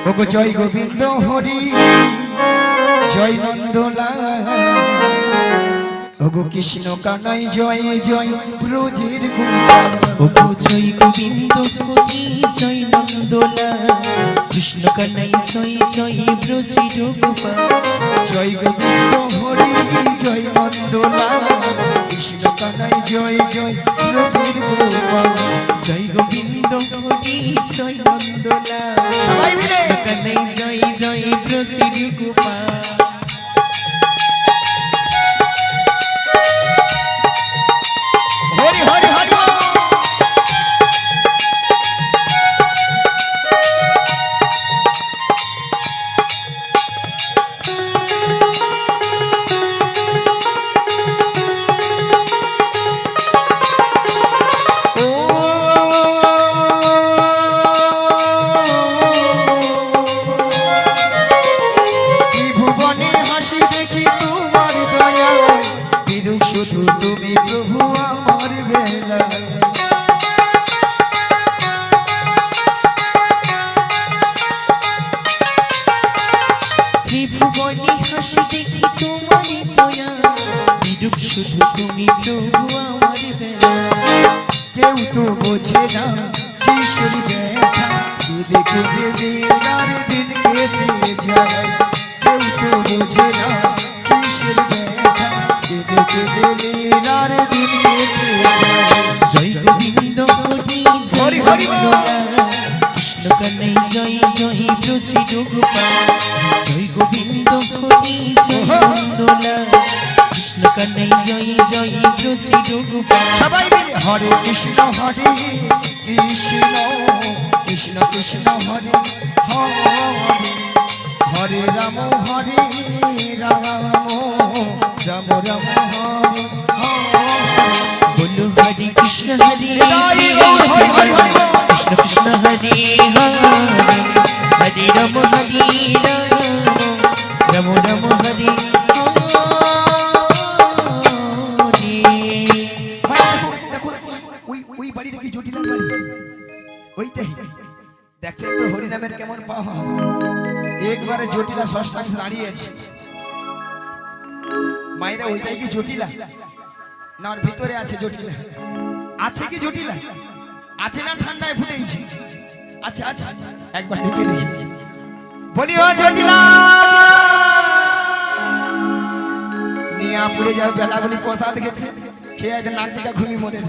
ওগো জয় গোবিন্দ হরি জয় নন্দলাল ওগো কৃষ্ণ কানাই জয় জয় ব্রজের গোপাল ওগো জয় গোবিন্দ হরি জয় নন্দলাল কৃষ্ণ কানাই জয় জয় ব্রজের গোপাল জয় গোবিন্দ হরি জয় নন্দলাল কৃষ্ণ কানাই জয় জয় ব্রজের গোপাল জয় গোবিন্দ হরি জয় নন্দলাল সবাই মিলে কৃষ্ণ কানাই জয় জয় ব্রজের গোপাল হরি হরি হরি শুধু তুমি প্রভু আমার বেলা ত্রিভুবনে হাসি দেখি তোমার দয়া বিরূপ শুধু তুমি প্রভু আমার বেলা কেউ তো বোঝে না কিশোর ব্যথা খুদে খুদে দিনার দিন কেটে যায় কেউ তো বোঝে না কিশোর ব্যথা খুদে খুদে দিনার দিন কেটে যায় জয় গোবিন্দ হরি জয় হরি হরি কৃষ্ণ কানাই জয় জয় ব্রজের গোপাল জয় গোবিন্দ হরি জয় নন্দলাল কৃষ্ণ কানাই জয় জয় ব্রজের গোপাল সবাই মিলে হরে কৃষ্ণ কৃষ্ণ কৃষ্ণ হরে হরে হরে রাম রাম রাম রাম হরে বলো হরে কৃষ্ণ হরে কৃষ্ণ কৃষ্ণ হরে হরে রাম রাম রাম হরে ওই বাড়িটা কি জটিলার বাড়ি ওইটাই দেখছেন তো হরিনামের কেমন পাওয়া একবারে জটিলা ষষ্ঠাংশ দাঁড়িয়েছে মায়েরা ওইটাই কি জটিলা না ওর ভিতরে আছে জটিলা আছে কি জটিলা আছে না ঠান্ডায় ফুটেইছে আচ্ছা আচ্ছা একবার ডেকে দেখি বলি ও জটিলা নিয়া পড়ে যাও বেলাগুলি প্রসাদ গেছে খেয়ে একদিন নাকটিটা ঘুমি মরে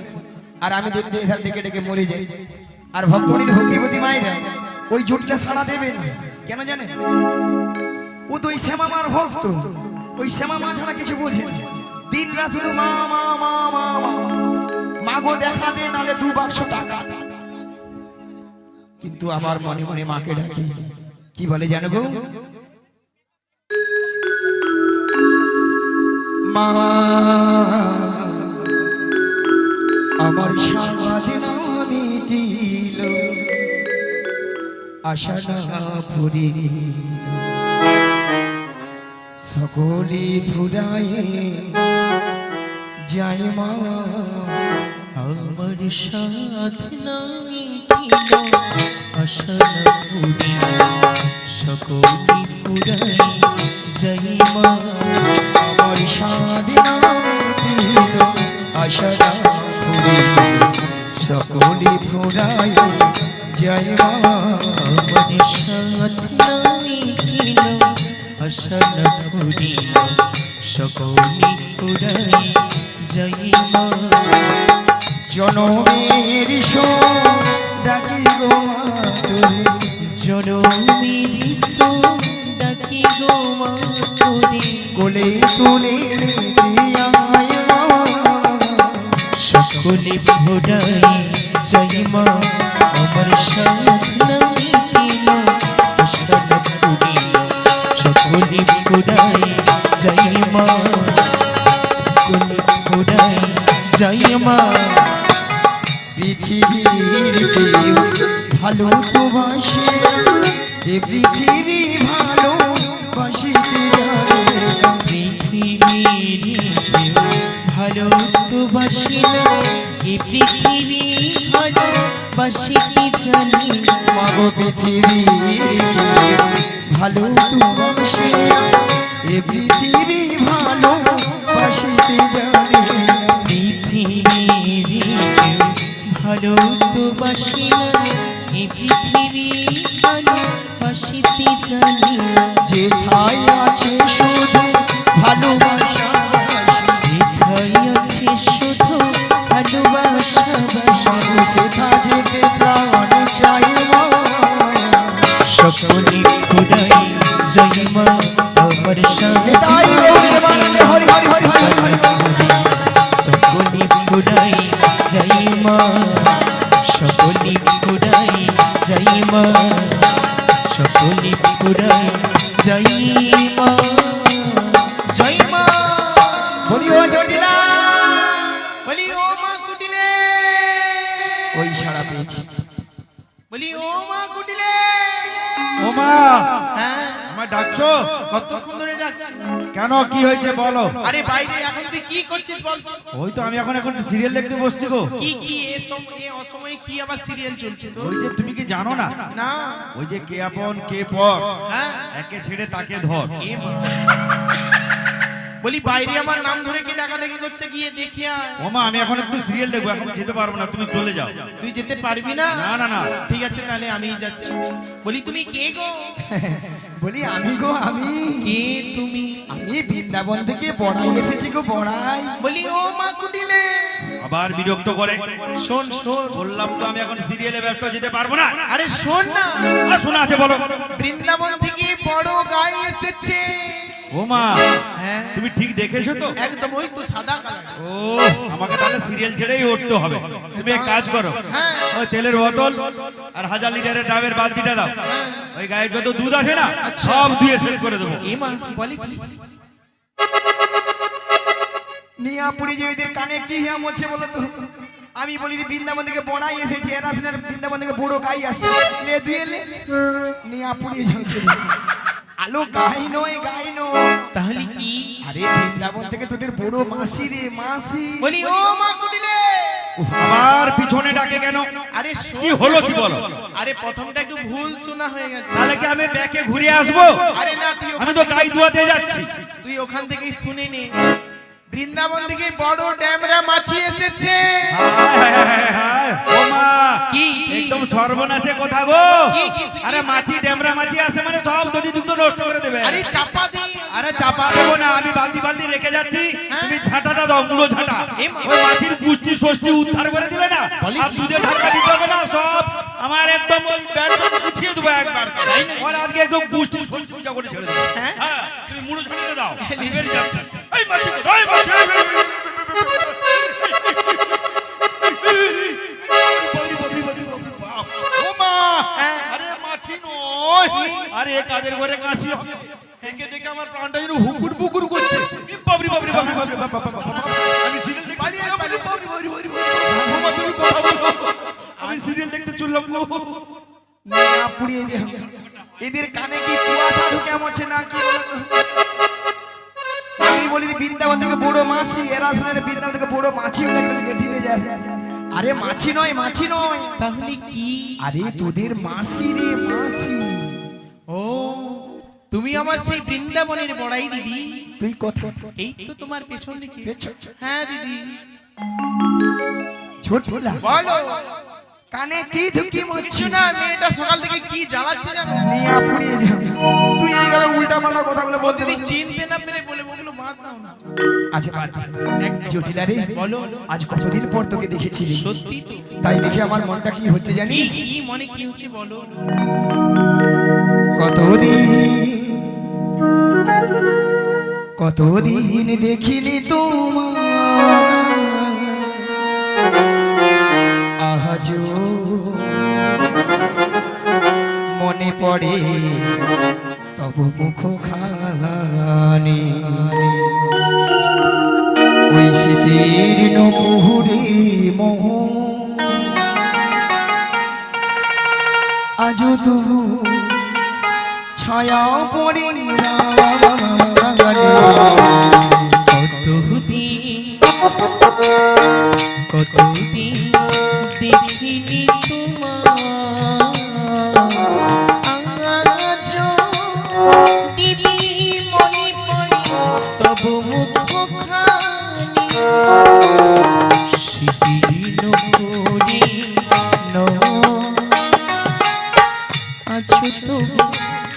আর আমি দেখতে এধার ডেকে ডেকে মরে যাই আর ভক্তমণির ভক্তিপতি মায়েরা ওই জটিলা ছাড়া দেবে না কেন জানেন ও তো ওই শ্যামা মার ভক্ত ওই শ্যামা মা ছাড়া কিছু বোঝে দিন রাত শুধু মা মা মা মা মা মাগো দেখা দে নালে 2 বাক্স টাকা কিন্তু আমার মনে মনে মাকে ডাকি কি বলে জানো গো মা আমার সারাদিন মিটিল আশা না ফুরিল সকলে ফুরায়ে যায় মা আমার সাধনা মিটিল আশা না ফুরিল সকলে ফুরাই যাই মা আমার সাধনা মিটিল আশা না ফুরিল সকলে ফুরায়ে যায় মা আমার সাধনা মিটিল আশা না ফুরিল সকলে ফুরাই যাই মা জনমের ডাকি গো মা তোরে জনমের ডাকি গো মা তোরে কোলে তুলে আয় মা সকলে ফুরাই যাই মা আমার সাধনা মিটিল আশা না ফুরিল সকলে ফুরাই যাই মা সকলে ফুরাই যাই মা পৃথিবীর কেউ ভালো তো বাসে এ পৃথিবী ভালো বাসিতে জানে পৃথিবীর ভালো তো বাসি না এই পৃথিবী ভালো বাসিতে জানি না। মাগো পৃথিবী ভালো তোমাসি এ পৃথিবী ভালো বাসিতে জানি না। পৃথিবীর ভালো তো বাসি না, এই পৃথিবী ভালো বাসিতে জানি না। যেথায় আছে শুধু ভালোবাসা যেথায় আছে শুধু ভালোবাসা বাসি, সেথা যেতে প্রাণ চাইবা সকলে খোদাই জয় মা আমার সাথে তাই গৌরীর বানালে হরি হরি হরি হরি হরি সকলে খোদাই জয় মা, সকলে খোদাই জয় মা, সকলে খোদাই জয় মা, জয় মা। বলি ও জটিলা বলি ও মা কুটিলে, ওই সাড়া পেয়েছি বলি ও মা কুটিলে। ওমা হ্যাঁ, আমায় ডাকছো কতক্ষণ ধরে ডাকছি? কেন? কি হয়েছে বলো? আরে বাইরে এখন তুই কি করছিস বল তো? ওই তো আমি এখন সিরিয়াল দেখতে বসছি গো। কি কি এ অসময়ে কি আবার সিরিয়াল চলছে তো? ওই যে তুমি কি জানো না, না। ওই যে কে আপন কে পর, হ্যাঁ, একে ছেড়ে তাকে ধর। এ মা। বলি বাইরে আমার নাম ধরে কি ডাকাডাকি করছে, গিয়ে দেখি আয়। ওমা আমি এখন একটু সিরিয়াল দেখবো, এখন যেতে পারবো না, তুমি চলে যাও। তুই যেতে পারবি না? না না না। ঠিক আছে তাহলে আমিই যাচ্ছি। বলি তুমি কে গো? বলি আমি গো আমি কে তুমি? আমি বৃন্দাবন থেকে বড়াই এসেছি গো বড়াই। বলি ও মা কুটিলে। আবার বিরক্ত করে। শোন শোন, বললাম তো আমি এখন সিরিয়ালে ব্যস্ত, যেতে পারবো না। আরে শোন না, শোনা আছে বলো। বৃন্দাবন থেকে বড় গাই এসেছে। ওমা হ্যাঁ তুমি ঠিক দেখেছো তো? একদম, ওই তো সাদা কালার। ও আমাকে তাহলে সিরিয়াল ছেড়েই উঠতে হবে। তুমি এক কাজ করো, হ্যাঁ। ওই তেলের বোতল আর 1000 লিটারের ডাবের বালতিটা দাও। ওই গায়ে যত দুধ আছে না আচ্ছা। সব ধুয়ে শেষ করে দেবো। এ মা বলি কি? মিয়াপুরি যে ওদের কানে কি হিয়াম হচ্ছে বলো তো? আমি বলি রে বৃন্দাবন থেকে বড়াই এসেছে, এরা শুনে বৃন্দাবন থেকে বড় গাই আসছে। লে দুয়ে লে মিয়াপুরি ঝাঁকে আলো গাই নয় গাই নয়। তাহলে কি? আরে বৃন্দাবন থেকে তোদের বড় মাসি রে মাসি। বলি ও মা কুটিলে। আবার পিছনে ডাকে কেন? আরে কি শোন, হলো কি বলো? আরে প্রথমটা একটু ভুল শোনা হয়ে গেছে। তাহলে কি আমি ব্যাকে ঘুরে আসবো? আরে না, তুই আমি তো গাই ধোয়াতে যাচ্ছি। তুই ওখান থেকেই শুনে নে। বৃন্দাবন থেকে বড় ড্যামরা মাছি এসেছে। হায়, হায়, হায়, হায়। ও মা, কি? একদম সর্বনাশে কথা গো। কি? আরে মাছি ডেমরা মাছি আসে মানে সব দধি দুগ্ধ নষ্ট করে দেবে। আরে চাপা দি। আরে চাপা দেবো না, আমি বালতি বালতি রেখে যাচ্ছি। হ্যাঁ। তুমি ঝাঁটাটা দাও, মুলো ঝাঁটা। এ মা। ওই মাছির পুষ্টি ষষ্ঠী উদ্ধার করে দিলে না, বলি আর কি? দুধে ঢাকা দিতে হবে না, সব আমার একদম ওই ব্যান্ড গুছিয়ে দেবো একবার। ওর আজকে একদম পুষ্টি ষষ্ঠী পূজা করে ছেড়ে দেবো। হ্যাঁ? হ্যাঁ, তুমি মুলো ঝাঁটা দাও। আমি বেরিয়ে যাচ্ছি। এই মাছি কোথায়? মাছি ও মা, আরে মাছি নয়, আরে কাদের ঘরে কাশি হবে। একে দেখে আমার প্রাণটা যেন হুকুর পুকুর করছে। এ বাবরি বাবরি বাবরি বাবরি বাবরি বাবরি বাবরি। আমি সিরিয়াল দেখতে পালিয়ে, পালিয়ে। বাবরি বাবরি বাবরি বাবরি। বাবা, তুমি কথা বলো। আমি সিরিয়াল দেখতে চললাম গো। মিয়াপুরি যে এদের কানে কি কুয়াশা ঢুকে হচ্ছে না কি বলো তো? আমি বলি রে বৃন্দাবন থেকে বড় মাছি, এরা শুনে রে বৃন্দাবন থেকে বড় মাছি ওদের গেটিলে যায়। আরে মাছি নয় মাছি নয়, তাহলে কি? আরে তোদের মাসি রে মাসি। ও তুমি আমার সেই বৃন্দাবনের বড়াই দিদি। তুই কথা এই তো তোমার পেছন দিকে। পেছন। হ্যাঁ দিদি ছোটলা বলো। কানে কি ঢুকি কিছু মরছি না, মেয়েটা সকাল থেকে কি জ্বালাচ্ছে জানো? মিয়াপুরি যে তুই এইভাবে উল্টা পাল্টা কথাগুলো বলতে যদি দিচ্ছিস। চিনতে না পেরে বলে ওগুলো বাদ দাও না। আচ্ছা বাদ দে। একদম। জটিলা রে বলো। আজ কতদিন পর তোকে দেখেছি রে। সত্যি তো। তাই দেখে আমার মনটা কি হচ্ছে কি জানিস? কি মনে কি হচ্ছে বলো। কতদিন দেখিনি তোমার, আজও মনে পড়ে তব মুখ খানি। ওই শীর্ণ কুহুরে মোহ আজও তবু ছায়া পড়ে না। কতদিন দেখিনি তো আছো তো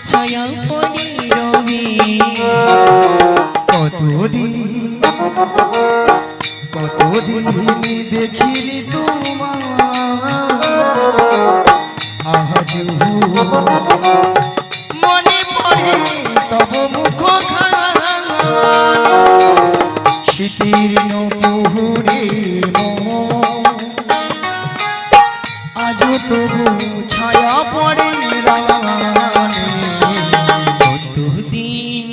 ছায়া পড়ে রবে কতদিন দেখিনি তোমার আজ মনে পড়ে তব মুখ শীতীর্ণ পুহুরে আজ তবু ছায়া পড়ে রানে কতদিন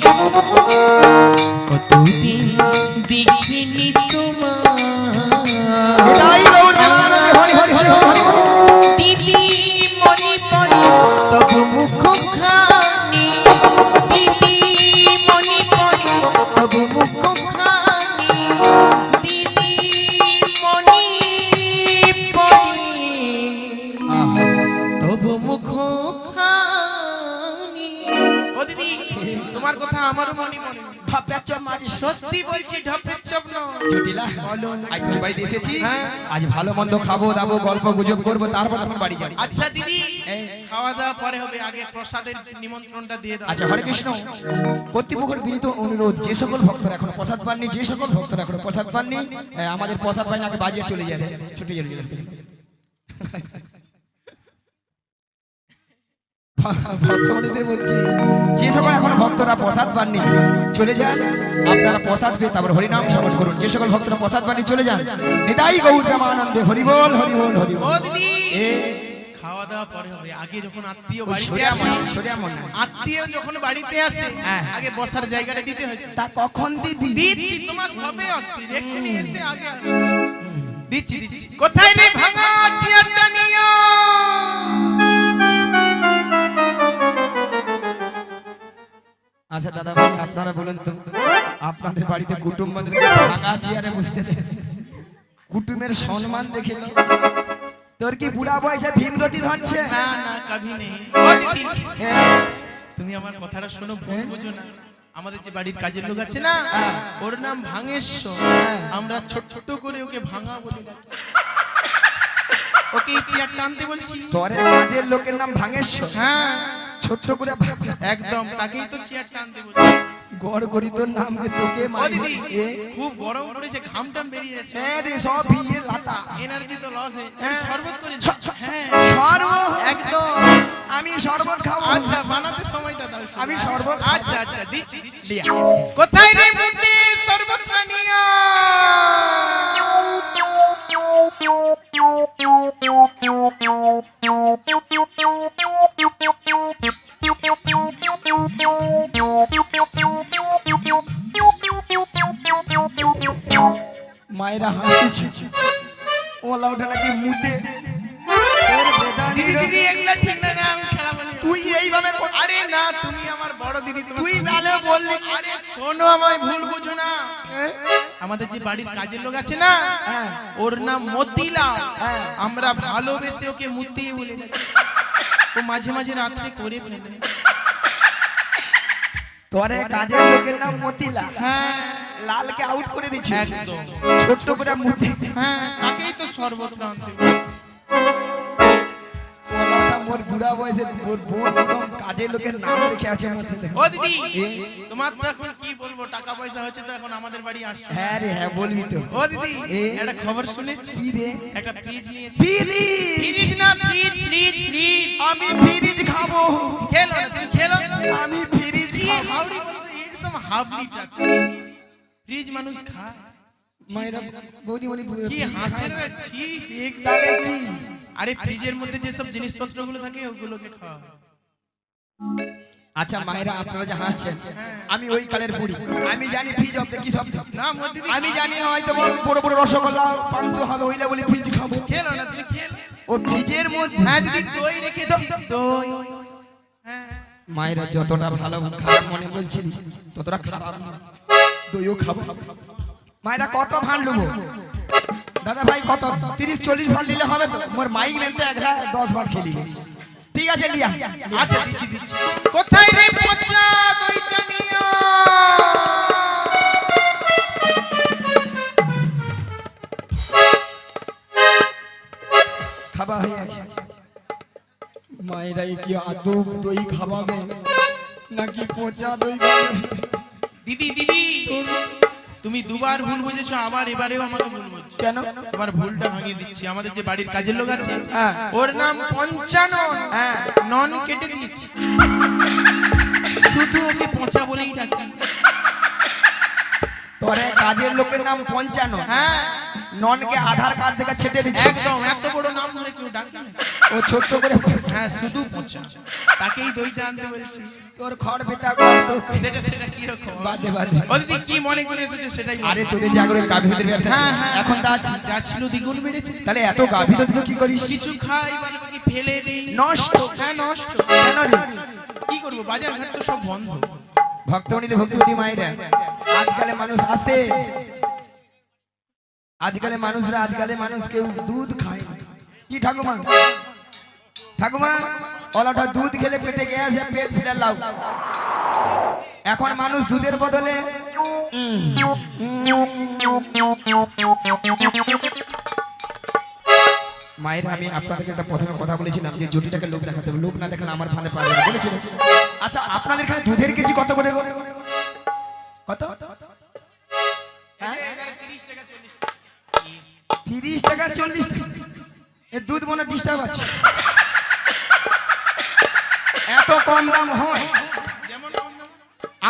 কতদিন দেখিনি তোমার দিদি মনে পড়ে তবু মুখখানি দিদি মনে পড়ে তবু মুখখানি দিদি মনে পড়ে তবু মুখখানি ও দিদি তোমার কথা আমারও মনে পড়ে সত্যি বলছি ঢপের স্বপ্ন জটিলা আজ তোর বাড়িতে এসেছি আজ ভালো মন্দ খাবো দাবো গল্প গুজব করবো তারপর এখন বাড়ি যাবো আচ্ছা দিদি খাওয়া দাওয়া পরে হবে আগে প্রসাদের নিমন্ত্রণটা দিয়ে দাও আচ্ছা হরে কৃষ্ণ কর্তৃপক্ষের বিনীত অনুরোধ যে সকল ভক্তরা এখনো প্রসাদ পাননি যে সকল ভক্তরা এখনো প্রসাদ পাননি আমাদের প্রসাদ পাইনি আগে বাজিয়ে চলে যাবে ছুটে যাবে ভক্তমণিদের বলছি যে সকল এখনো ভক্তরা প্রসাদ পাননি চলে যান আপনারা প্রসাদ পেয়ে তারপর হরিনাম স্মরণ করুন যে সকল ভক্তরা প্রসাদ পাননি চলে যান নিতাই গৌর প্রেমানন্দে হরিবল হরিবল হরিবল ও দিদি খাওয়া দাওয়া পরে হবে আগে যখন আত্মীয় বাড়িতে আসে আত্মীয় যখন বাড়িতে আসে আগে বসার জায়গাটা দিতে হয় তা কখন দিবি দিচ্ছি তোমার সবে অস্থির এক্ষুনি এসে আগে দিচ্ছি দিচ্ছি কোথায় রে ভাঙা চেয়ারটা নিয়া আচ্ছা দাদা ভাই আপনারা বলুন তো আপনাদের বাড়িতে কুটুম্বদের ভাঙা চেয়ারে বসতে দেন কুটুমের সম্মান দেখে তোর কি বুড়া বয়সে ভীমরতি ধরছে না না কবি নেই তুমি আমার কথাটা শোনো ভুল বুঝো না আমাদের যে বাড়ির কাজের লোক আছে না ওর নাম ভাঙেশ্বর আমরা ছোট ছোট করে ওকে ভাঙা বলে ডাকি ওকে এই চেয়ার টানতে বলছি তোর কাজের লোকের নাম ভাঙেশ্বর হ্যাঁ ছোট করে একদম তাকেই তো চেয়ার টানতে বলছি গড় করি তোর নাম যে তোকে ও দিদি খুব গরম পড়েছে ঘামটাম বেরিয়ে যাচ্ছে হ্যাঁ রে সব ভিজে লাতা এনার্জি তো লস হয়েছে শরবত করে হ্যাঁ শরবত একদম আমি শরবত খাবো আচ্ছা বানাতে সময়টা দাও আমি শরবত আচ্ছা আচ্ছা দিচ্ছি দিচ্ছি কোথায় রে মুদি শরবত বানিয়া মায়েরা হাসছে ওলা ওটা নাকি মুদে দিদি দিদি এগুলা ঠিক না না আমি খেলা বলি তুই এইভাবে আরে না তুমি আমার বড় দিদি তুই জানে বললি আরে শোনো আমায় ভুল বুঝো না আমাদের যে বাড়ির কাজের লোক আছে না ওর নাম মতিলাল আমরা ভালোবেসে ওকে মুতি বলে ও মাঝে মাঝে রাত্রে করে ফেলে তোরে কাজের লোকের নাম মতিলা হ্যাঁ লালকে আউট করে দিচ্ছি একদম ছোট্ট করে মুতি হ্যাঁ তাকেই তো শরবত আনতে মোর বুড়া বয়সে মোর বোন একদম কাজের লোকের নাম রেখে আছে আমার ছেলে ও দিদি তোমার তো এখন কি বলবো টাকা পয়সা হচ্ছে তো এখন আমাদের বাড়ি আসছে হ্যাঁ রে হ্যাঁ বলবি তো ও দিদি একটা খবর শুনেছি কি রে একটা ফ্রিজ নিয়েছি ফ্রিজ না ফ্রিজ ফ্রিজ ফ্রিজ আমি ফ্রিজ খাবো খেলো না তুমি খেলো আমি ফ্রিজ খাবো হাওড়ি বলতে একদম হাবলি টাকা ফ্রিজ মানুষ খায় মায়েরা বৌদি বলি কি হাসে রে ছি তাহলে কি আরে ফ্রিজের মধ্যে যে সব জিনিসপত্রগুলো থাকে ওগুলোকে খাও আচ্ছা মায়েরা আপনারা যে হাসছেন আমি ওই কালের বুড়ি আমি জানি ফ্রিজ হবে কি সব না মধ্যে আমি জানি হয়তো বড় বড় রসগোল্লা পান্ত হবে হইলে বলি ফ্রিজ খাবো খেলো না তুমি খেলো ও ফ্রিজের মধ্যে হ্যাঁ দিদি দই রেখেছি দই হ্যাঁ মায়েরা যতটা ভালো খারাপ মনে বলছেন ততটা খারাপ না দইও খাবো মায়েরা কত ভাঁড় নেবো দাদা ভাই কত 30-40 ভাঁড় নিলে হবে তো মোর মাইক মেনতে একলা 10 ভাঁড় খেলিবে ঠিক আছে লিয়া আচ্ছা দিচ্ছি দিচ্ছি কোথায় রে পচা দইটা নিয়া খাবা হয়ে আছে মায়েরা এই কি আদৌ দই খাওয়াবে নাকি পচা দই খাওয়াবে? দিদি দিদি তুমি দুবার ভুল বুঝেছো, আবার এবারেও আমাকে ভুল বুঝছো। কেন? তোমার ভুলটা ভাঙিয়ে দিচ্ছি। আমাদের যে বাড়ির কাজের লোক আছে, হ্যাঁ। ওর নাম পঞ্চানন। হ্যাঁ। নন কেটে দিয়েছি, শুধু ওকে পচা বলেই ডাকি। তোরে কাজের লোকের নাম 55। হ্যাঁ ননকে আধার কার্ড থেকে ছেটে দিচ্ছে। একদম, এত বড় নাম ধরে কেউ ডাকে না। ও ছোট করে হ্যাঁ শুধু পচা, তাকেই দইটা আনতে বলছি। তোর খড় বেতা কত? সেটা সেটা কি রকম? বাদে বাদে। ও দিদি কি মনে করে এসেছে সেটাই বলো। আরে তোদের জাগরের গাভীদের ব্যবসা ছিল, হ্যাঁ, হ্যাঁ, এখন তা আছে? যা ছিল দ্বিগুণ বেড়েছে দিদি। তাহলে এত গাভী তো তুই কি করিস? কিছু খাই বাদ বাকি ফেলে দেই। নষ্ট। হ্যাঁ নষ্ট। কেন রে? কি করবো, বাজার ঘাট তো সব বন্ধ। ভক্তমণিলে ভক্তিবতী মায়েরা, আজকালে মানুষ আসতে, আজকালে মানুষ কেউ দুধ খায় না। কি ঠাকুমা? ঠাকুমা ওলাটা দুধ খেলে পেটে গ্যাস, পেট ফিরে লাও। এখন মানুষ দুধের বদলে মায়ের, আমি আপনাদেরকে একটা প্রথমে কথা বলেছিলাম যে জটিটাকে লোক দেখাতে হবে, লোক না দেখালে আমার ফানে পাবে না বলেছিলেন। আচ্ছা আপনাদের এখানে দুধের কেজি কত করে গো? কত? হ্যাঁ? 30 টাকা 40 টাকা। এ দুধ মনে ডিস্টার্ব আছে, এত কম দাম হয়?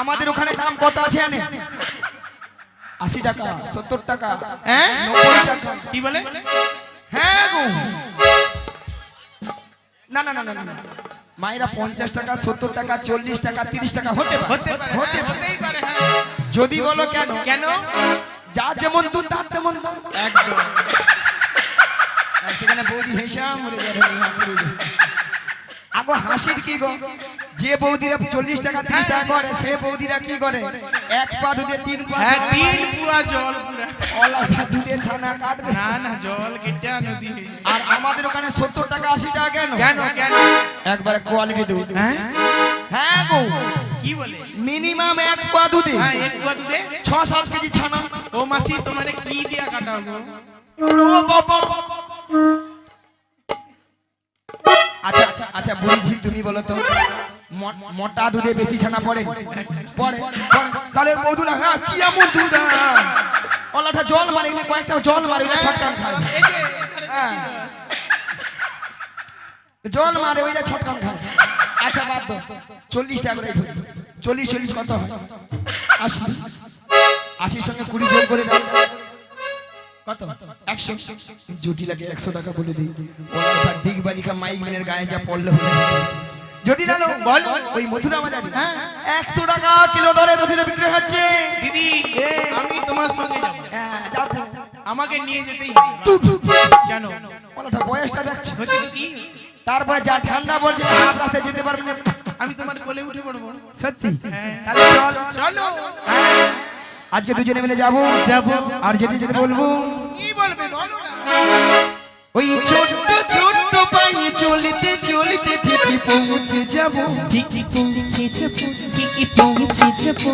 আমাদের ওখানে দাম কত আছে জানে? 80 টাকা, 70 টাকা, হ্যাঁ 90 টাকা। কি বলে? হ্যাঁ গো, না না না না না, মায়েরা 50 টাকা, 70 টাকা, 40 টাকা, 30 টাকা হতে পারে, হতে পারে, হতে পারে। হতেই পারে। হ্যাঁ যদি বলো কেন? কেন? যার যেমন দুধ তার তেমন দাম। একদম। আর সেখানে বৌদি হেসাম মরে যাবে, আগো হাসির কি গো? যে বৌদিরা 40 টাকা 30 টাকা করে, সে বৌদিরা কি করে? এক পা দুধে 3 পা হ্যাঁ জল 3 মারে। পুয়া জল পুরা। অলাটা দুধে ছানা কাটবে। না না জল কেটে নদী। আর আমাদের ওখানে 70 টাকা 80 টাকা কেন? কেন কেন? একবারে কোয়ালিটি দুধ। হ্যাঁ হ্যাঁ গো, কি বলে? মিনিমাম এক পা দুধে হ্যাঁ 1 পুয়া দুধে 6-7 কেজি ছানা। ও মাসি তোমারে কি দিয়া কাটাবো? ও বাবা। আচ্ছা আচ্ছা আচ্ছা বুঝছি, তুমি বলো তো মোটা দুধে বেশি ছানা পড়ে? পড়ে। তাহলে বৌদুরা হ্যাঁ কি এমন দুধ? ওলাটা জল মারে না, কয়েকটা জল মারে না, ছটকান খায়। এই যে হ্যাঁ জল মারে, ওইটা ছটকান খায়। আচ্ছা বাদ দাও, 40 টাকা করে ধরি। 40 কত হয়? 80। 80 সঙ্গে 20 যোগ করে দাও কত? 100। জুটি লাগে 100 টাকা বলে দিই। ওটা ডিগবাজি কা মাইক মেনের গায়ে যা পড়লো হলো। জুটি লালো বল, ওই মথুরা বাজারে হ্যাঁ 100 টাকা কিলো দরে দুধে বিক্রি হচ্ছে। দিদি আমি তোমার সঙ্গে যাব। হ্যাঁ যাও তো। আমাকে নিয়ে যেতেই হবে। কেন? ওটা বয়সটা দেখছো? হচ্ছে তো কি? তারপরে যা ঠান্ডা পড়ছে, আপ রাস্তায় যেতে পারবে না। আমি তোমার কোলে উঠে পড়বো। সত্যি? হ্যাঁ। তাহলে চল। চলো। হ্যাঁ, আজকে দুজনে মিলে যাবো। আর যেতে যেতে বলবো, কি বলবে বলো না। ওই ছোট্ট ছোট্ট পায়ে চলতে চলতে ঠিকই পৌঁছে যাবো। ঠিকই পৌঁছে যাবো, ঠিকই পৌঁছে যাবো,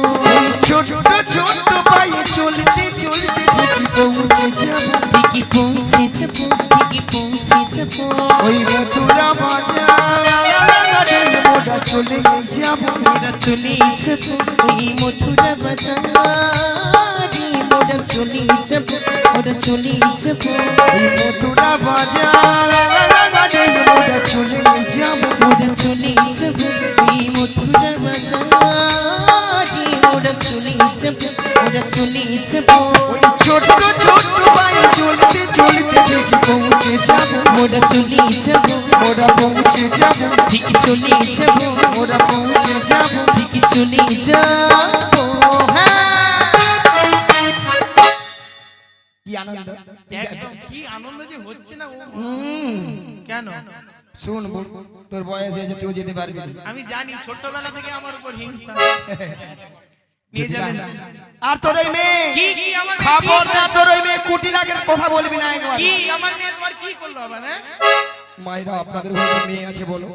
ছোট্ট ছোট্ট পায়ে চলতে চলতে ঠিকই পৌঁছে যাবো। ঠিকই পৌঁছে যাবো, ঠিকই পৌঁছে যাবো, ওই মথুরা বাজারে মোটা চলে যাবো। মোরা চলে যাবো, ওই মথুরা বাজারে মোরা চলে যাবো, মোরা চলে যাবো, ওই মথুরা বাজারে মোটা চলে যাবো। মোরা চলে যাবো, ওই মথুরা বাজারে মোরা চলে যাবো, মোরা চলে যাবো, ওই ছোট্ট ছোট্ট পায়ে চলতে চলতে ঠিকই পৌঁছে যাবো। মোরা চলে যাবো, মোরা পৌঁছে যাবো। ঠিকই চলে যাবো, মোরা পৌঁছে যাবো। ঠিকই চলে যাবো। কি আনন্দ! একদম কি আনন্দ যে হচ্ছে না ও। কেন? শুন বোন, তোর বয়স হয়েছে, তুই যেতে পারবি না। আমি জানি ছোটবেলা থেকে আমার উপর হিংসা। নিয়ে যাবে না। আর তোর ওই মেয়ে কি কি আমার মেয়ে কি খবর না, করলো? তোর ওই মেয়ে কুটি লাগের কথা বলবি না একবার। কি আমার মেয়ে তোমার কি করলো আবার? হ্যাঁ মায়েরা আপনাদের ঘরে মেয়ে আছে বলো,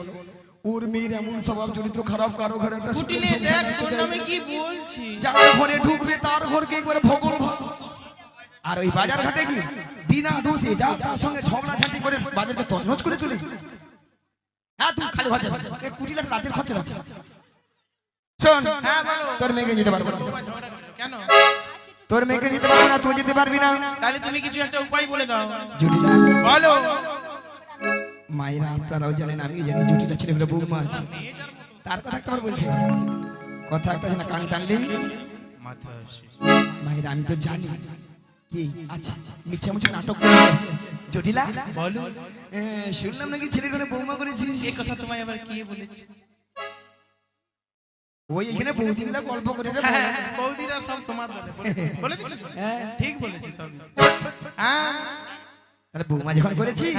ওর মেয়ের এমন স্বভাব চরিত্র খারাপ, কারো ঘরে একটা কুটিলে সুখের দেখ সংসার তোর করতে নামে হবে। কি বলছি। যার ঘরে ঢুকবে তার ঘরকে একবারে ভগল ভাব। আর ওই বাজার ঘাটে কি বিনা দোষে যা তার সঙ্গে ঝগড়া ঝাঁটি করে বাজারকে তছনছ করে তুলে। হ্যাঁ তুই খালি তাহলে ঘর যাবে এই কুটিলাটা রাজ্যের খরচা আছে শোন হ্যাঁ বলো তোর মেয়েকে যেতে পারবো না বৌমা ঝগড়া করছো কেন? তোর মেয়েকে যেতে পারবো না তুই যেতে পারবি না তাহলে তুমি কিছু একটা উপায় বলে দাও। জটিলা বলো। মায়েরা আপনারাও জানেন আমিও জানি জটিলা ছেলেগুলো বৌমা আছে তার কথা একটা বলছি কথা একটা আছে না কান টানলে মাথা আসে। মায়েরা আমি তো জানি কি আছে মিছামুছি নাটক করে জটিলা বলো। শুনলাম নাকি ছেলেগুলো বৌমা করেছিস এই কথা তোমায় আবার কে বলেছে? ওই এখানে বৌদিগুলা গল্প করে রে হ্যাঁ, বৌদিরা সব তোমার বলে দিচ্ছ তো? হ্যাঁ ঠিক বলেছি সব। হ্যাঁ আরে বৌমা যখন করেছিস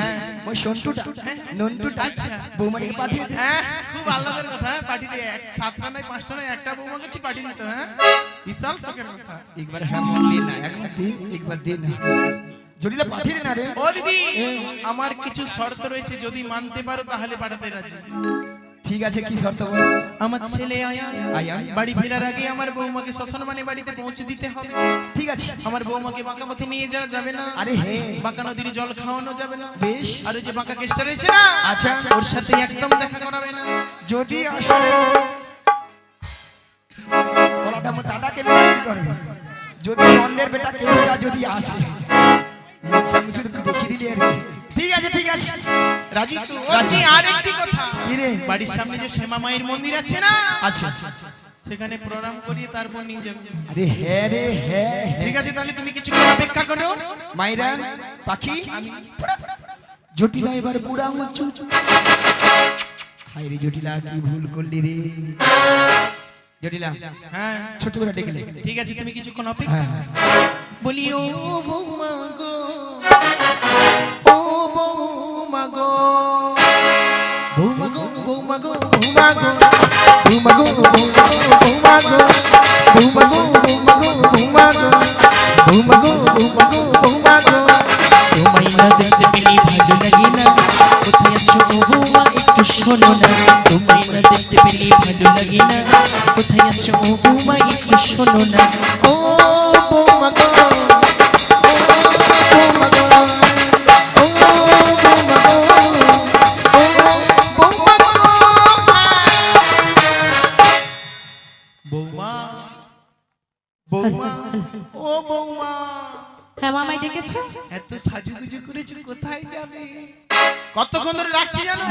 ওই সন্টুটা নন্টুটা আচ্ছা। বৌমাকে পাঠিয়ে দে হ্যাঁ খুব আল্লাদের কথা। পার্টি দিয়ে 7টা নয় 5টা নয় একটা বৌমা গেছি পার্টি দিত। হ্যাঁ বিশাল শখের কথা। একবার হ্যাঁ মত দে না একবার দে একবার দে না জটিলা পাঠিয়ে দে না রে ও দিদি আমার কিছু শর্ত রয়েছে, যদি মানতে পারো তাহলে পাঠাতে রাজি। ঠিক আছে কি শর্ত বল আমার ছেলে আয়ান আয়ান বাড়ি ফেরার আগে আমার বৌমাকে শ্মশানমানে বাড়িতে পৌঁছে দিতে হবে। ঠিক আছে আমার বৌমাকে বাঁকা পথে নিয়ে যাওয়া যাবে না। আরে হে বাঁকা নদীর জল খাওয়ানো যাবে না। বেশ আর ওই যে বাঁকা কেষ্টা রয়েছে না, আচ্ছা ওর সাথে একদম দেখা করাবে না। যদি আসলে ওলাটা আমার দাদাকে মেরে করবে যদি নন্দের বেটা কেসটা যদি আসে মুছে মুছে তুই দেখিয়ে দিলি আর কি। ঠিক আছে ঠিক আছে রাজি তো? রাজি। আর একটি কথা, কি রে বাড়ির সামনে যে শ্যামা মায়ের মন্দির আছে না, আচ্ছা সেখানে প্রণাম করিয়ে তারপর নিয়ে যাবে। আরে হ্যাঁ রে হ্যাঁ ঠিক আছে তাহলে তুমি কিছু অপেক্ষা করো। মাইরা পাখি জটিলা এবার বুড়া মুচু হাই রে জটিলা কি ভুল করলি রে জটিলা হ্যাঁ ছোট করে ডেকে ঠিক আছে তুমি কিছুক্ষণ অপেক্ষা হ্যাঁ বলি ও বৌমা গো, ও বৌমা গো, বৌমা গো বৌমা গো বৌমা গো, বৌমা গো বৌমা গো বৌমা গো, বৌমা গো বৌমা গো, বৌমা গো বৌমা গো বৌমা গো, তোমায় না দেখতে পেলে ভালো লাগে না, কোথায় আছো ও বৌমা একটু শোনো না, তোমায় না দেখতে পেলে ভালো লাগে না, কোথায় আছো ও বৌমা একটু শোনো না, ও বৌমা গো, ও বৌমা গো, ও বৌমা গো, ও বৌমা গো, বৌমা বৌমা, ও বৌমা, হ্যাঁ মামাই ডেকেছো? এত সাজুগুজু করেছো কোথায় যাবে? কতক্ষণ ধরে রাখছি জানো?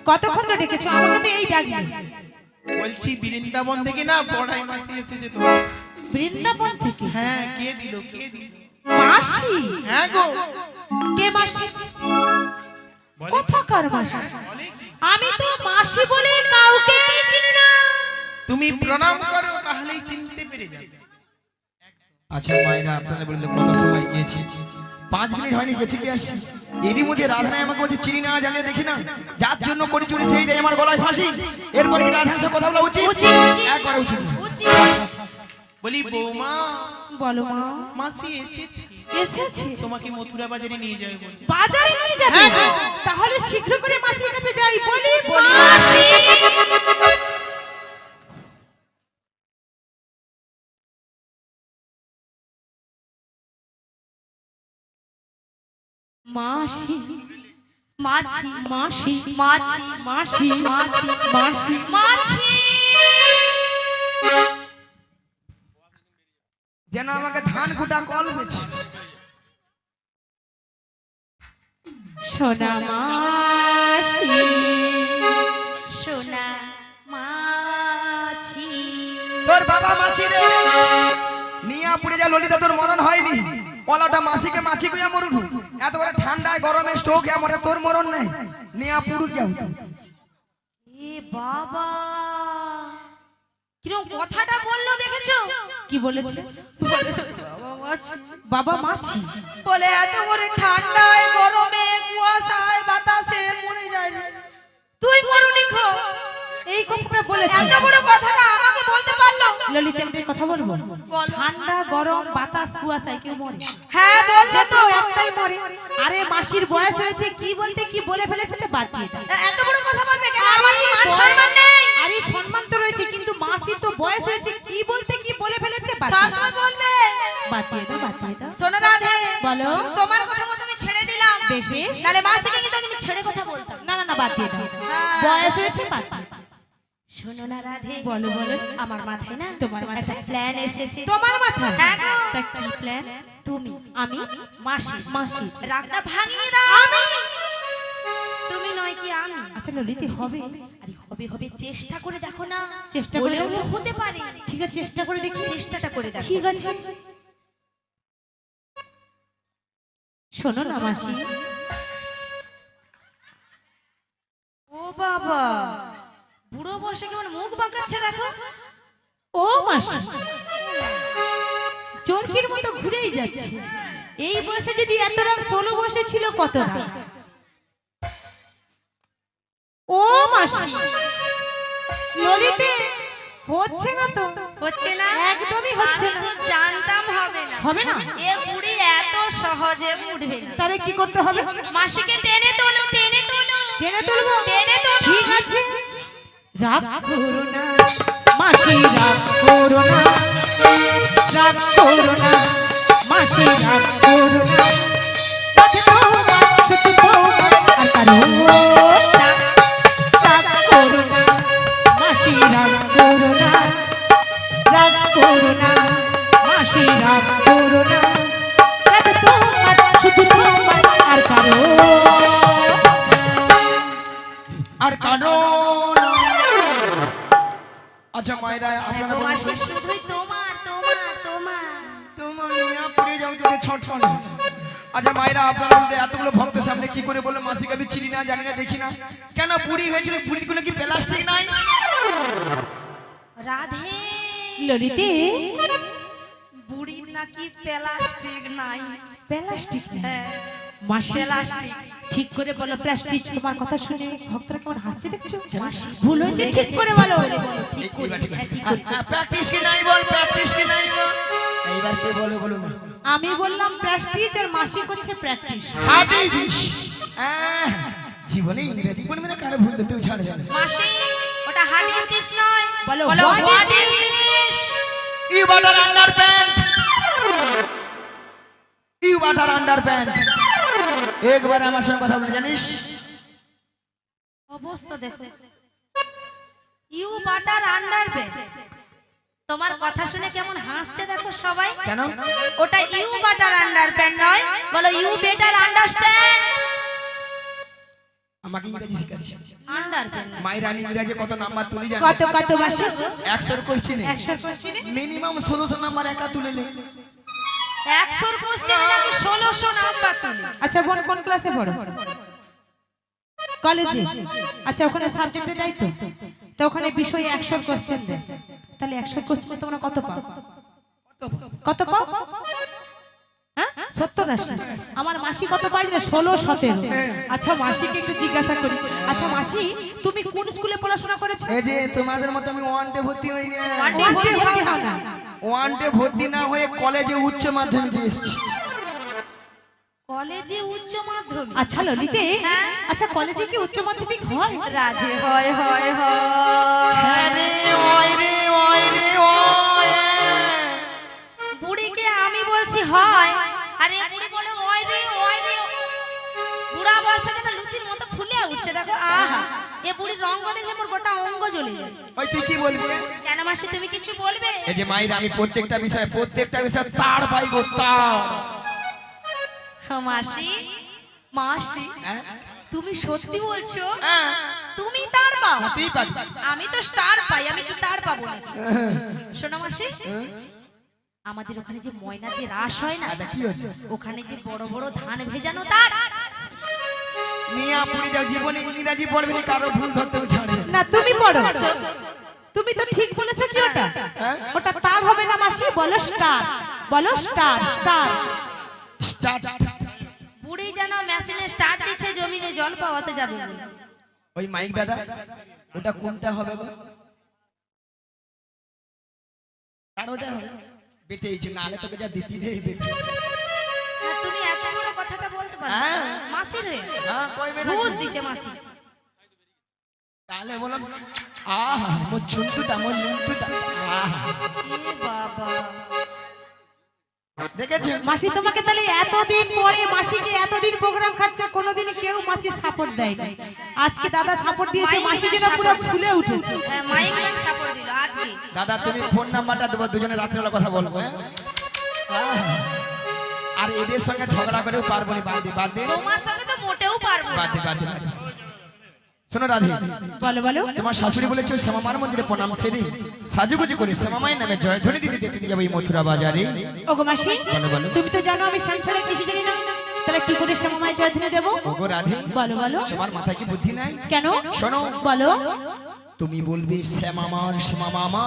কতক্ষণ ধরে ডেকেছো? আমাকে তো এই ডাকলি। বলছি বৃন্দাবন থেকে না বড়াই মাসি এসেছে তো। বৃন্দাবন থেকে? হ্যাঁ কে দিল কে দিল? মাসি? হ্যাঁ গো কে মাসি? বলে কোথাকার মাসি? বলে কি? আমি তো মাসি বলে কাউকে চিনি না। তুমি প্রণাম করো তাহলেই চিনতে পেরে যাবে। আচ্ছা মায়েরা আপনারা বললেন কত সময় গিয়েছি 5 মিনিট হয়নি গেছি কি আসছি এরই মধ্যে রাধারানী আমাকে বলছে চিনি না জানি না দেখি না যার জন্য করি চুরি সেই দেয় আমার গলায় ফাঁসি এরপর কি রাধারানীর সাথে কথা বলা উচিত একবার উচিত বলি বৌমা বলো মা। মাসি এসেছে, এসেছে? তোমাকে মথুরা বাজারে নিয়ে যাবে বলে। বাজারে নিয়ে যাবে? হ্যাঁ গো। তাহলে শীঘ্র করে মাসির কাছে যাই। বলি মাসি। মাসি মাছি মাসি মাছি মাসি মাছি মাসি মাছি যেন আমাকে ধান কুটা কল দিচ্ছে সোনা মাসি সোনা মাছি তোর বাবা মাছি রে নিয়া পুড়ে যা ললিতা তোর মরণ হয়নি ওলাটা মাসিকে মাছি কইয়া মরুন এত করে ঠান্ডায় গরমে স্ট্রোক এ মরে তোর মরণ নাই নিয়া পুড়ু কেউ এ বাবা কিরকম কথাটা বললো দেখেছো? কি বলেছে? বাবা মাছি বাবা মাছি বলে এত করে ঠান্ডায় গরমে কুয়াশায় বাতাসে মরে যায় রে। তুই মরুনি খো এই কথাটা বলেছে? এত বড় কথাটা আমাকে বলতে পারলো? ললিতা একটা কথা বলবো? বল। ঠান্ডা গরম বাতাস কুয়াশায় কেউ মরে? হ্যাঁ বললো তো। একটাই মরে। আরে মাসির বয়স হয়েছে কি বলতে কি বলে ফেলেছে তো বাদ দিয়ে দাও। এত বড় কথা বলবে কেন? আমার কি মান সম্মান নেই? আরে সম্মান তো রয়েছে কিন্তু মাসির তো বয়স হয়েছে কি বলতে কি বলে ফেলেছে বাদ দিয়ে দাও। সবসময় বলবে। বাদ দিয়ে দাও বাদ দিয়ে দাও। শোনো রাধে বলো। তোমার কথা মতো আমি ছেড়ে দিলাম। বেশ বেশ। তাহলে মাসিকে কিন্তু আমি ছেড়ে কথা বলতাম। না না না বাদ দিয়ে দাও, হ্যাঁ। বয়স হয়েছে বাদ দিয়ে দাও। শোনো না রাধে, বলো বলো, আমার মাথায় না তোমার মাথায়? একটা প্ল্যান এসেছে। তোমার মাথায়? হ্যাঁ গো। তা কি প্ল্যান? তুমি আমি মাসি মাসি। রাগটা ভাঙিয়ে দাও। আমি তুমি নয় কি আমি? আচ্ছা ললিতে হবে? আরে হবে হবে, চেষ্টা করে দেখো না। চেষ্টা করে বলেও তো দেখো। হতে পারে। ঠিক আছে, চেষ্টা করে দেখি। চেষ্টাটা করে দেখো। ঠিক আছে। শোনো না মাসি, ও বাবা, বুড়ো বসে কেমন মুখ বাঁকাচ্ছে দেখো। ও মাসি চরকির মতো ঘুরেই যাচ্ছে। এই বয়সে যদি এত রাগ 16 বয়সে ছিল কত রাগ। ও মাসি ললিতে হচ্ছে না তো? হচ্ছে না? একদমই হচ্ছে আমি না। তো জানতাম হবে না। হবে না? এ বুড়ি এত সহজে উঠবে না। তাহলে কি করতে হবে? মাসিকে টেনে তোলো, টেনে তোলো, টেনে তুলবো? টেনে তোলো। ঠিক আছে। রাগ করো না মাসি, রাগ করো না, রাগ করো না মাসি, রাগ করো না। রাগ তোমার, শুধু তোমার, আর কারো না। রাগ করো না মাসি, রাগ করো না, রাগ করো না মাসি, রাগ করো না। রাগ তোমার, শুধু তোমার, আর কারো আর কারণ আচ্ছা মায়েরা আপনারা গো মাসি, শুধুই তোমার তোমার তোমার। তোমার নিয়ে পড়ে যাও তোদের ছটফট। আচ্ছা মায়েরা আপনারা আমাদের এতগুলো ভক্তের সামনে কি করে বলে মাসিকে আমি চিনি না, জানি না, দেখি না, কেন বুড়ি হয়েছিল? বুড়ির কোনো কি প্লাস্টিক নাই? রাধে, ললিতে বুড়ির নাকি প্লাস্টিক নাই। প্লাস্টিক হ্যাঁ, মাসি প্লাস্টিক। ঠিক করে বলো প্লাস্টিক। তোমার কথা শুনে ভক্তরা কেমন হাসছে দেখছো? মাসি, ভুল হয়েছে, ঠিক করে বলো। ঠিক করে, ঠিক করে। প্র্যাকটিস কি নাই বল, প্র্যাকটিস কি নাই বল। এইবার কে বলে বলো না। আমি বললাম প্লাস্টিক আর মাসি করছে প্র্যাকটিস। হাবি দিস জীবনে ইংরেজি পড়বে না, কারে ভুল দিতেও ছাড় জানে। মাসি, ওটা হাডিস ডিশ নয়। বলো, বলো what is what is this? You butter under pant, you butter under pant. একবার আমার সঙ্গে কথা বলে জানিস? অবস্থা দেখো। You butter underpant. তোমার কথা শুনে কেমন হাসছে দেখো সবাই। কেন? ওটা ইউ বাটার আন্ডারপ্যান্ট নয়, বলো ইউ বেটার আন্ডারস্ট্যান্ড। আমাকে ইংরেজি শিখাচ্ছে আন্ডারপ্যান্ট। মায়ের। আমি ইংরেজি কত নাম্বার তুলি জানি? কত কত মাসি? 100 কোশ্চেনে 100 কোশ্চেনে মিনিমাম 1600 নাম্বার একা তুলে নে। 100 কোশ্চেনে নাকি 1600 নাম্বার তুলে। আচ্ছা বোন কোন ক্লাসে পড়ো? কলেজে? আচ্ছা ওখানে সাবজেক্টে দেয় তো? তো ওখানে বিষয়ে 100 কোশ্চেন দেয়। তাহলে 100 কোশ্চেনে তোমরা কত পাও? কত পাও? হ্যাঁ 70-80। আমার মাসি কত পাই না? 16-17। আচ্ছা মাসিকে একটু জিজ্ঞাসা করি। আচ্ছা মাসি তুমি কোন স্কুলে পড়াশোনা করেছো? এই যে তোমাদের মতো আমি ওয়ান ডে ভর্তি হই না। ওয়ান ডে ভর্তি হও না। ওয়ান ডে ভর্তি না হয়ে কলেজে উচ্চ মাধ্যমিক এসেছি। কলেজে উচ্চ মাধ্যমিক? আচ্ছা ললিতে, হ্যাঁ? আচ্ছা কলেজে কি উচ্চ মাধ্যমিক হয়? রাধে, হয় হয় হ্যাঁ হয়। রে, ওই রে, ওই রে, ওই। বুড়িকে আমি বলছি হয়, আরে বুড়ি বলে ওই রে ওই রে। বুড়া বয়সে কেন লুচির মতো ফুলে উঠছে দেখো। আহা, এ বুড়ির রঙ্গ দেখলে মোর গোটা অঙ্গ জ্বলে যায়। ওই তুই কি বলবি? কেন মাসি তুমি কিছু বলবে? এই যে মায়ের আমি প্রত্যেকটা বিষয় তার পাইবো তার। মাসি, মাসি হ্যাঁ? তুমি সত্যি বলছো? হ্যাঁ, তুমি তার পাও? তুই পাবি। আমি তো স্টার পাই, আমি কি তার পাবো নাকি? শোনো মাসি, আমাদের ওখানে যে ময়নার যে রাস হয় না, আচ্ছা, কি হচ্ছে? ওখানে যে বড় বড় ধান ভেজানো তার। মিয়া পুরি যাও, জীবনে ইংরেজি পড়বি না, কারো ভুল ধরতেও ছাড়বে না। না তুমি পড়ো। আচ্ছা, তুমি তো ঠিক বলেছো কি ওটা? হ্যাঁ? ওটা তার হবে না মাসি, বলো স্টার। বলো স্টার, স্টার। স্টার্ট। বুড়ি যেন মেশিনে স্টার্ট দিচ্ছে, জমিনে জল পাওয়াতে যাবে না। ওই মাইক দাদা, ওটা কোনটা হবে গো? আর ওটা হবে বেঁচেইছে, নালে তোকে যা দিতি রে বেঁচে। না, তুমি এত বড় কথাটা বলতে পারো? হ্যাঁ। মাসির হয়ে হ্যাঁ, কইবে না। ঘুষ দিচ্ছে মাসি। তাহলে বললাম আহা মোর চুন্টুটা, মোর লিন্টুটা। আহা এ বাবা, দেখেছেন মাসি তোমাকে তাহলে এতদিন পরে মাসিকে এতদিন প্রোগ্রাম খাচ্ছে কোনোদিন কেউ মাসি সাপোর্ট দেয় না আজকে দাদা সাপোর্ট দিয়েছে মাসি যেন পুরো ফুলে উঠেছে মাইক ম্যান সাপোর্ট দিল আজকে। দাদা তুমি ফোন নাম্বারটা দেবো, দুজনে রাত্রেবেলা কথা বলবো। আর এদের সঙ্গে ঝগড়া করেও পারবো না, বাদ দে তোমার সঙ্গে তো মোটেও পারবো না। বাদ দে। শোনো রাধে, বলো বলো তোমার শাশুড়ি বলেছে শ্যামামার মন্দিরে প্রণাম সেরে সাজুগুজু করে শ্যামামায়ের নামে জয়ধ্বনি দিতে দিতে তুমি যাবো এই মথুরা বাজারে। ওগো মাসি বলো বলো। তুমি তো জানো আমি সংসারে কিছু জানি না তাহলে কি করে শ্যামামায় জয়ধ্বনি দেবো? ওগো রাধে, বলো বলো তোমার মাথায় কি বুদ্ধি নাই? কেন শোনো, বলো তুমি বলবে শ্যামামার শ্যামামা,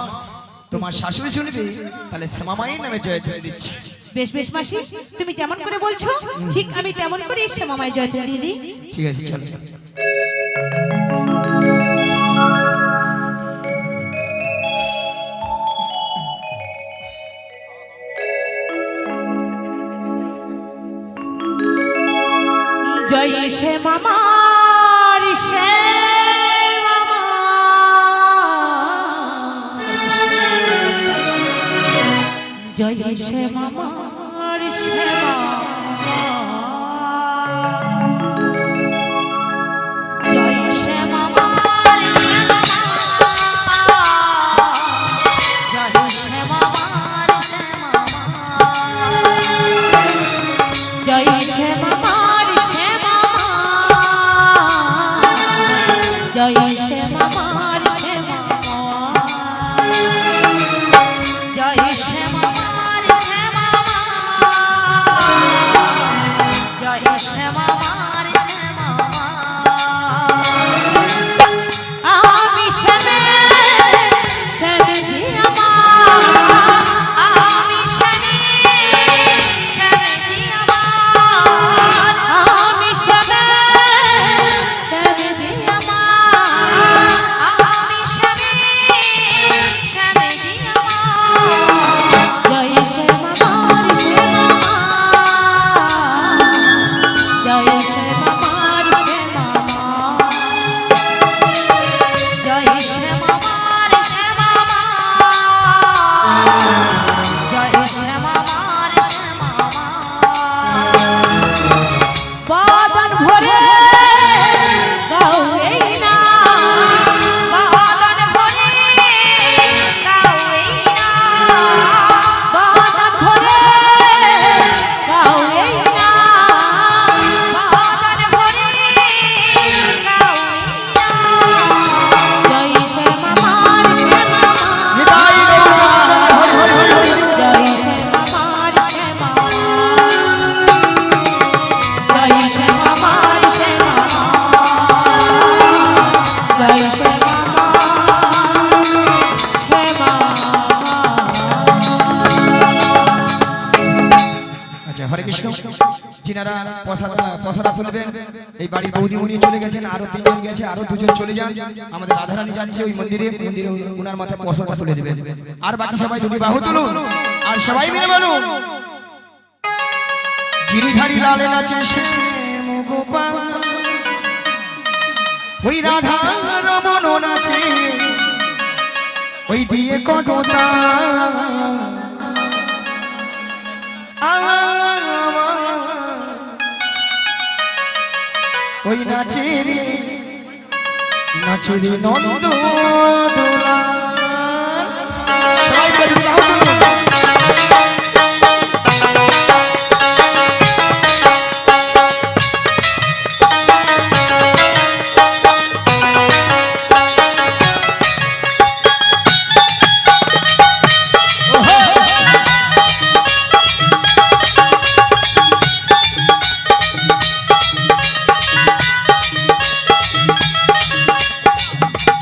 তোমার শাশুড়ি শুনবে তাহলে শ্যামামায়ের নামে জয়ধ্বনি দিচ্ছে। বেশ বেশ মাসি তুমি যেমন করে বলছো ঠিক আমি তেমন করে শ্যামামায় জয়ধ্বনি দিয়ে দিই। ঠিক আছে চলো। জয় শ্যামামার শ্যামামা, জয় শ্যামামার শ্যামামা, জয় শ্যামামার শ্যামামা, জয় শ্যামামার জয় শ্যামামার শ্যামামা, জয় শ্যামামার শ্যামামা, জয় শ্যামামার শ্যামামা, জয় শ্যামামার শ্যামামা, আমি শ্যামে শ্যামজি আমার, আমি শ্যামে শ্যামজি আমার, আমি শ্যামে শ্যামজি আমার, আমি শ্যামে শ্যামজি আমার, জয় শ্যামামার শ্যামামা, জয় শ্যামামার শ্যামামা, জয় শ্যামামার শ্যামামা, জয় শ্যামামার শ্যামামা, বাদন ভরে গাও এই না, বাদন ভরে গাও এই না, বাদন ভরে গাও এই না, বাদন ভরে গাও এই না, জয় শ্যামামার শ্যামামা, নিতাই গৌর হরি হরি হরি। জয় শ্যামামার শ্যামামা, জয় শ্যামামার শ্যামামা, জয় শ্যামামার শ্যামামা। আচ্ছা হরে কৃষ্ণ। যিনারা পসারা তুলবেন, এই বাড়ির বৌদিমণি চলে গেছেন, আরো 3 জন গেছে, আরো 2 জন চলে যান। আমাদের রাধারানী যাচ্ছে ওই মন্দিরে উনার মাথায় পসারা তুলে দেবেন। আর বাকি সবাই দুটি বাহু তুলুন আর সবাই মিলে বলুন, গিরিধারী লালে নাচে শ্যাম গোপাল, ওই রাধা রমণ নাচে ওই দিয়ে কটতা, ওই নাচে রে নন্দ দোলাল। সবাই মিলে দুটি বাহু তুলুন।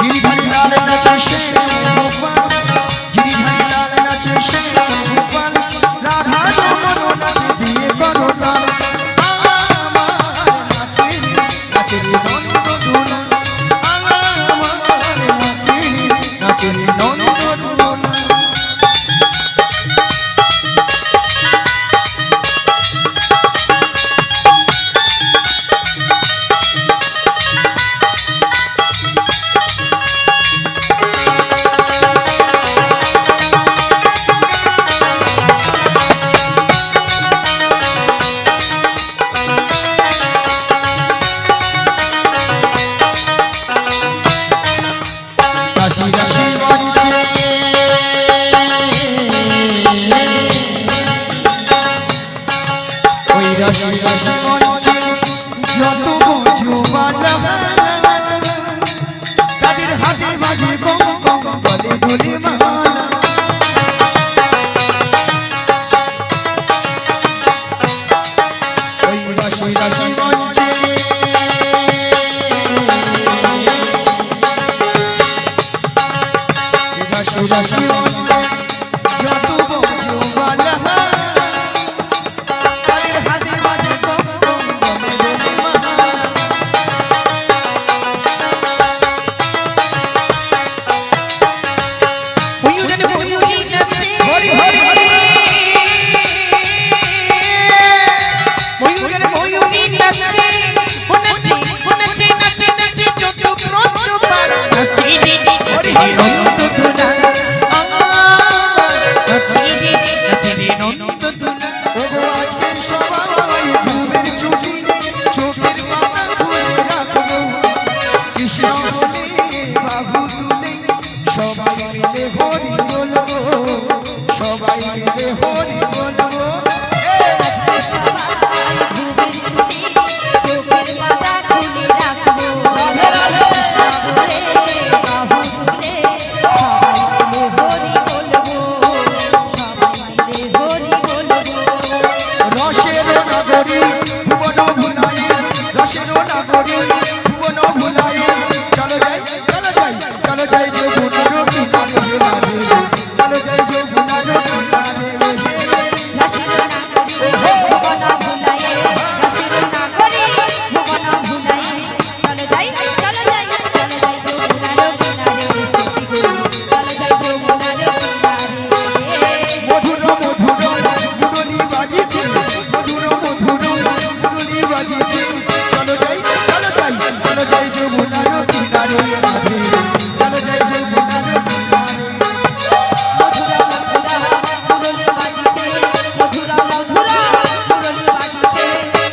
গিরিধারী লালে নাচে রাশি রাশি মঞ্চে ওই রাশি রাশি মঞ্চে যত বজুবালা তাদের হাতে বাজে কম কম বলে বলে মালা ওই রাশি রাশি মঞ্চে রাশি রাশি মঞ্চে যত বজুবালা তাদের হাতে বাজে কম কম বলে বলে মালা ময়ূরের ময়ূরী নাচে হরি হরি হরি ময়ূরের ময়ূরী নাচে ও নাচে ও নাচে নাচে নাচে যত প্রচুর নাচে রে হরি হরি নন্দ দুলা নাচে রে নন্দ দুলা ওগো আজকে সবাই ঘুমের ছুটি চোখের পাতা খুলে রাখবো কৃষ্ণ বলে বাবু তুলে সবাই মিলে হরি বলবো সবাই মিলে হরি বলবো চোখের পাতা খুলে রাখবো রাধে রাধে বাহু তুলে সবাই মিলে হরি বলবো সবাই মিলে হরি বলবো রসের নগরী ভুবন ভুলাই রসের নগরী ভুবন ভুলাই চলো যাই চলো যাই চলো যাই যমুনার কিনারে রাধে চলো যাই যমুনার কিনারে রাশির নাগরী ভুবন ভুলায়ে রাশির নাগরী ভুবন ভুলায়ে চলো যাই চলো যাই চলো যাই যমুনার কিনারে চলো যাই যমুনার কিনারে মধুর মধুর মুরলি বাজিছে মধুর মধুর মুরলি বাজিছে চলো যাই চলো যাই চলো যাই যমুনার কিনারে রাধে চলো যাই যমুনার কিনারে মধুরা মধুরা মুরলি বাজিছে মধুরা মধুরা মুরলি বাজিছে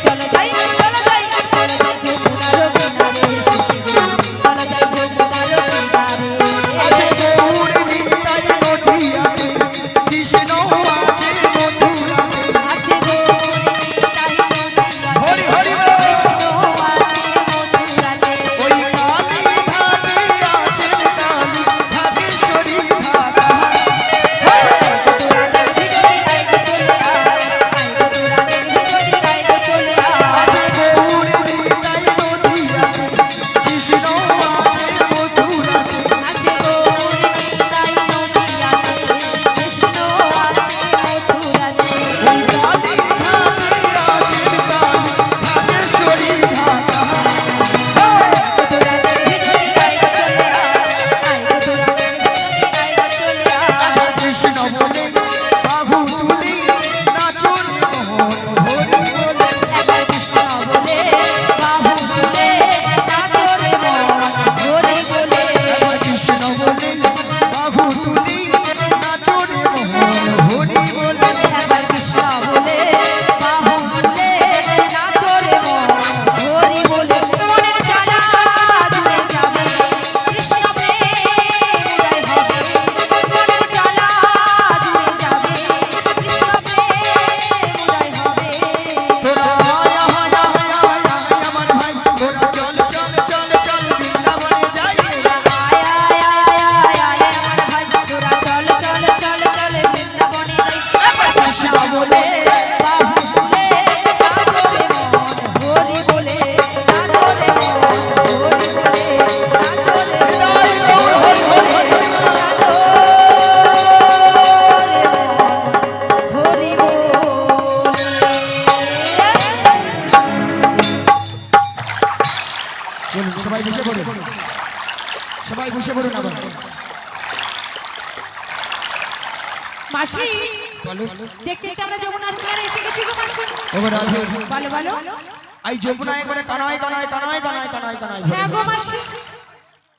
চলো যাই চলো যাই চলো যাই যমুনার কিনারে চলো যাই যমুনার আছে কিনারে গৌর নিতাই নদিয়াতে কৃষ্ণ আছে মথুরাতে আছে গৌরী তাই নদিয়া হরি হরি বল। আছে মধুরাতে ওই কালী ঘাটে আছে কালী ভাগেশ্বরী ঢাকা তোরাদের ভিতরে আইলো চলে আয় তোরাদের ভিতরে আইলো চলে আয় আছে গৌর নিতাই নদিয়াতে কৃষ্ণ আছে মথুরাতে আছে গৌরী তাই নদিয়াতে কৃষ্ণ আছে মথুরাতে ওই কালী ঘাটে আছে কালী ভাগেশ্বরী ঢাকা তোরাদের ভিতরে আইলো চলে আয় তোরাদের ভিতরে আইলো চলে আয় কৃষ্ণ বলে বাহু তুলি নাচুন মোহন হরি বলে একবার কৃষ্ণ বলে বাহু তুলে নাচরে মন হরি বলে কৃষ্ণ বলে বাহু তুলি নাচুন মোহন হরি বলে একবার কৃষ্ণ বলে বাহু তুলে নাচরে মন হরি বলে মনের জ্বালা জুড়ে যাবে কৃষ্ণ প্রেম উদয় হবে মনের জ্বালা জুড়ে যাবে কৃষ্ণ প্রেম উদয় হবে তোরা আয় আয় আয় আয় আয় আমার ভাই তোরা চল চল চল চল বৃন্দাবনে যাই আয় আয় আয় আয় আয় আমার ভাই তোরা চল চল চল চল বৃন্দাবনে যাই একবার কৃষ্ণ বলে বাহু তুলে নাচরে মন হরি বলে নাচরে মন হরি বলে নাচরে মন হরি চলুন সবাই বসে পড়ুন সবাই বসে পড়ুন আবার মাসি বলো দেখতে দেখতে আমরা যমুনার কিনারে এসে গেছি গো মাসি ওগো রাধে বলো বলো এই যমুনা একবারে কানায় কানায় কানায় কানায় কানায় কানায় হ্যাঁ গো মাসি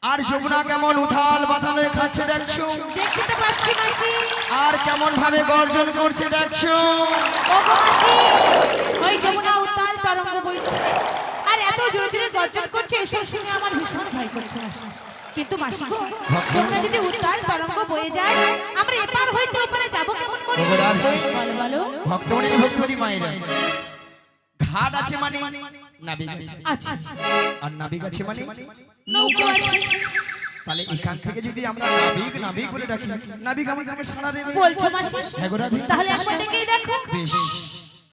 আর যমুনা কেমন উথাল বাতাল হয়ে খাচ্ছে দেখছো দেখতে তো পাচ্ছি মাসি আর কেমন ভাবে গর্জন করছে দেখছো ও গো মাসি ওই যমুনা উত্তাল তরঙ্গ বইছে আর এত জোরে জোরে গর্জন করছে এসব শুনে আমার ভীষণ ভয় করছে মাসি কিন্তু মাসি গো, যমুনা যদি উত্তাল তরঙ্গ বয়ে যায়, আমরা এপার হইতে ওপারে যাব কেমন করে? ভগবান, বলো বলো। ভক্তমণি ভক্তমণি মায়েরা, ঘাট আছে মানে নাবিক আছে, আচ্ছা আর নাবিক আছে মানে নৌকো আছে। তাহলে এখান থেকে যদি আমরা নাবিক নাবিক বলে ডাকি, নাবিক আমাদেরকে সাড়া দেবে। বলছো মাসি? হ্যাঁ গো রাধে। তাহলে একবার ডেকেই দেখো। বেশ।